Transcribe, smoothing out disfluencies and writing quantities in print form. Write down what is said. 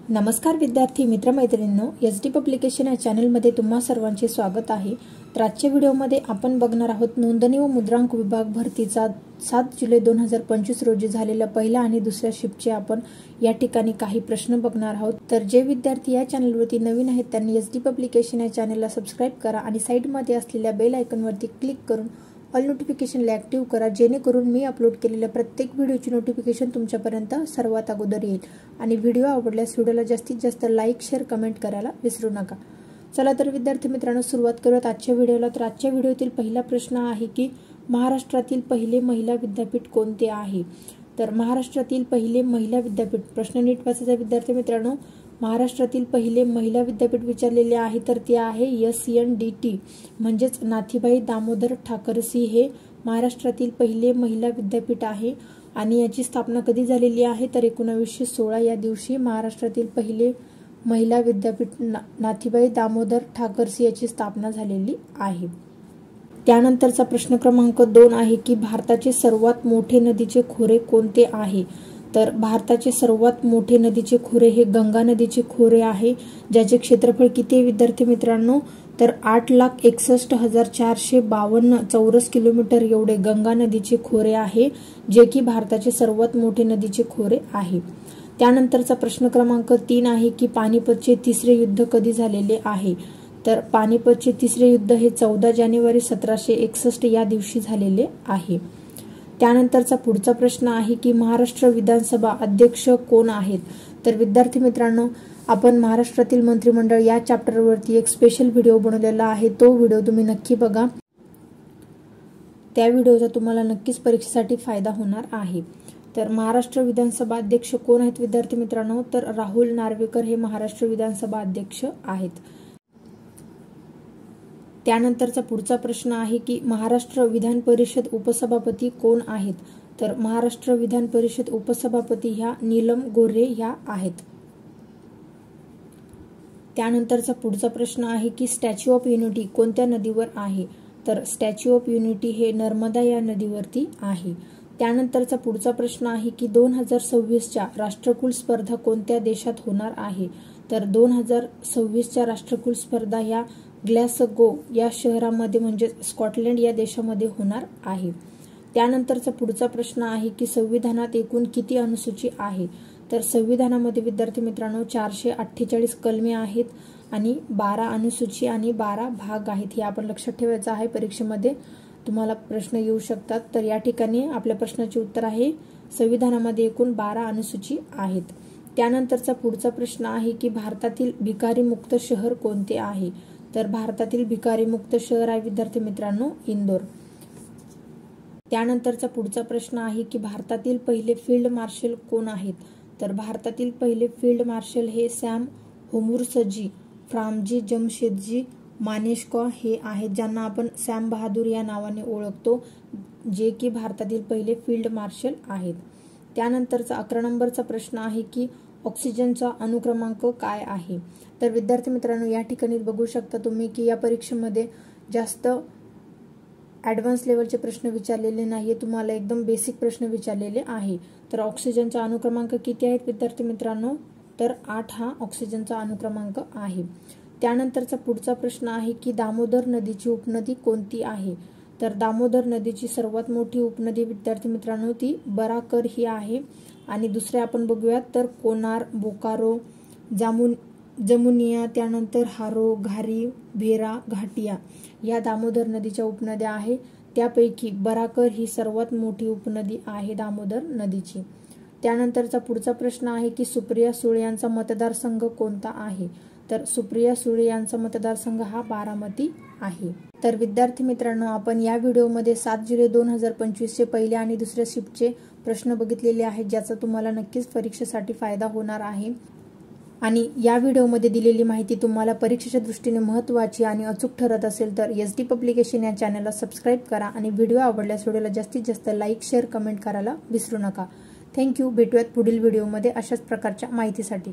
नमस्कार विद्यार्थी मित्रमैत्रिणींनो, SD publication या चॅनलमध्ये तुम्हा सर्वांचे स्वागत आहे। तर आजच्या व्हिडिओमध्ये आपण बघणार आहोत नोंदणी व मुद्रांक विभाग भरतीचा 7 जुलै 2025 रोजी झालेल्या पहिल्या आणि दुसऱ्या शिफ्टचे आपण या ठिकाणी काही प्रश्न बघणार आहोत। तर जे विद्यार्थी या चॅनलवरती नवीन आहेत त्यांनी एसडी पब्लिकेशन या चॅनलला सबस्क्राइब करा आणि साइडमध्ये असलेल्या बेल आयकॉनवरती क्लिक करून ऑल नोटिफिकेशनला ॲक्टिव्ह करा, जेणेकरून मी अपलोड केलेल्या प्रत्येक व्हिडिओची नोटिफिकेशन तुमच्यापर्यंत सर्वात अगोदर येईल। आणि व्हिडिओ आवडल्यास व्हिडिओला जास्तीत जास्त लाईक, शेअर, कमेंट करायला विसरू नका। चला तर विद्यार्थी मित्रांनो, सुरुवात करूयात आजच्या व्हिडिओला। तर आजच्या व्हिडिओतील पहिला प्रश्न आहे की महाराष्ट्रातील पहिले महिला विद्यापीठ कोणते आहे? तर महाराष्ट्रातील पहिले महिला विद्यापीठ, प्रश्न नीट वाचायचा विद्यार्थी मित्रांनो। महाराष्ट्रातील पहिले महिला विद्यापीठ विचारलेले आहे तर ते आहे SNDT म्हणजेच नाथीबाई दामोदर ठाकरसी हे महाराष्ट्रातील पहिले महिला विद्यापीठ आहे। आणि याची स्थापना कधी झालेली आहे तर 1916 या दिवशी महाराष्ट्रातील पहिले महिला विद्यापीठ नाथीबाई दामोदर ठाकरसी याची स्थापना झालेली आहे। त्यानंतरचा प्रश्न क्रमांक 2 आहे की भारताचे सर्वात मोठे नदीचे खोरे कोणते आहे? तर भारताचे सर्वात मोठे नदीचे खोरे हे गंगा नदीचे खोरे आहे, ज्याचे क्षेत्रफळ किती आहे विद्यार्थी मित्रांनो? तर 8,61,452 चौरस किलोमीटर एवढे गंगा नदीचे खोरे आहे, जे की भारताचे सर्वात मोठे नदीचे खोरे आहे। त्यानंतरचा प्रश्न क्रमांक 3 आहे की पानिपतचे तिसरे युद्ध कधी झालेले आहे? तर पानिपतचे तिसरे युद्ध हे 14 जानेवारी 1761 या दिवशी झालेले आहे। त्यानंतरचा पुढचा प्रश्न आहे की महाराष्ट्र विधानसभा अध्यक्ष कोण आहेत? तर विद्यार्थी मित्रांनो, आपण महाराष्ट्रातील मंत्रिमंडळ या चॅप्टरवरती एक स्पेशल व्हिडिओ बनवलेला आहे, तो व्हिडिओ तुम्ही नक्की बघा। त्या व्हिडिओचा तुम्हाला नक्कीच परीक्षेसाठी फायदा होणार आहे। तर महाराष्ट्र विधानसभा अध्यक्ष कोण आहेत विद्यार्थी मित्रांनो? तर राहुल नार्वेकर हे महाराष्ट्र विधानसभा अध्यक्ष आहेत। त्यानंतरचा पुढचा प्रश्न आहे की महाराष्ट्र विधान परिषद उपसभापती कोण आहेत? तर महाराष्ट्र विधान परिषद उपसभापती ह्या नीलम गोऱ्हे ह्या आहेत। त्यानंतरचा पुढचा प्रश्न आहे की स्टॅच्यू ऑफ युनिटी कोणत्या नदीवर आहे? तर स्टॅच्यू ऑफ युनिटी हे नर्मदा या नदीवरती आहे। त्यानंतरचा पुढचा प्रश्न आहे की 2026च्या राष्ट्रकुल स्पर्धा कोणत्या देशात होणार आहे? तर 2026च्या राष्ट्रकुल स्पर्धा ह्या ग्लासगो या शहरामध्ये म्हणजे स्कॉटलंड या देशामध्ये होणार आहे। त्यानंतरचा पुढचा प्रश्न आहे की संविधानात एकूण किती अनुसूची आहे? तर संविधानामध्ये विद्यार्थी मित्रांनो 448 कलमे आहेत आणि 12 अनुसूची आणि 12 भाग आहेत। हे आपण लक्षात ठेवायचं आहे, परीक्षेमध्ये तुम्हाला प्रश्न येऊ शकतात। तर या ठिकाणी आपल्या प्रश्नाचे उत्तर आहे संविधानामध्ये एकूण 12 अनुसूची आहेत। त्यानंतरचा पुढचा प्रश्न आहे की भारतातील भिकारी मुक्त शहर कोणते आहे? तर भारतातील भिकारी मुक्त शहर आहे विद्यार्थी मित्रांनो इंदोर। त्यानंतरचा पुढचा प्रश्न आहे की भारतातील पहिले फील्ड मार्शल कोण आहेत? तर भारतातील पहिले फील्ड मार्शल हे सॅम होमुर्सजी फ्रामजी जमशेदजी मानेकशॉ हे आहेत, ज्यांना आपण सॅम बहादूर या नावाने ओळखतो, जे की भारतातील पहिले फील्ड मार्शल आहेत। त्यानंतरचा 11 नंबरचा प्रश्न आहे की ऑक्सिजनचा अनुक्रमांक काय आहे? तर विद्यार्थी मित्रांनो, या ठिकाणी बघू शकता तुम्ही की या परीक्षेमध्ये जास्त ॲडव्हान्स लेवलचे प्रश्न विचारलेले नाहीये, तुम्हाला एकदम बेसिक प्रश्न विचारलेले आहे। तर ऑक्सिजनचा अनुक्रमांक किती आहेत विद्यार्थी मित्रांनो? तर 8 हा ऑक्सिजनचा अनुक्रमांक आहे। त्यानंतरचा पुढचा प्रश्न आहे की दामोदर नदीची उपनदी कोणती आहे? तर दामोदर नदीची सर्वात मोठी उपनदी विद्यार्थी मित्रांनो ती बराकर ही आहे। आणि दुसरे आपण बघूयात तर कोनार, बोकारो, जमुनिया, त्यानंतर हारो, घारी, भेरा, घाटिया या दामोदर नदीच्या उपनद्या आहे। त्यापैकी बराकर ही सर्वात मोठी उपनदी आहे दामोदर नदीची। त्यानंतरचा पुढचा प्रश्न आहे की सुप्रिया सुळे यांचा मतदारसंघ कोणता आहे? तर सुप्रिया सुळे यांचा मतदारसंघ हा बारामती आहे। तर विद्यार्थी मित्रांनो, आपण या व्हिडिओमध्ये 7 जुलै 2025 चे पहिल्या आणि दुसऱ्या शिफ्टचे प्रश्न बघितलेले आहेत, ज्याचा तुम्हाला नक्कीच परीक्षेसाठी फायदा होणार आहे। आणि या व्हिडिओमध्ये दिलेली माहिती तुम्हाला परीक्षेच्या दृष्टीने महत्त्वाची आणि अचूक ठरत असेल तर एसडी पब्लिकेशन या चॅनलला सबस्क्राइब करा आणि व्हिडिओ आवडल्यास व्हिडिओला जास्तीत जास्त लाईक, शेअर, कमेंट करायला विसरू नका। थँक्यू। भेटूयात पुढील व्हिडिओमध्ये अशाच प्रकारच्या माहितीसाठी।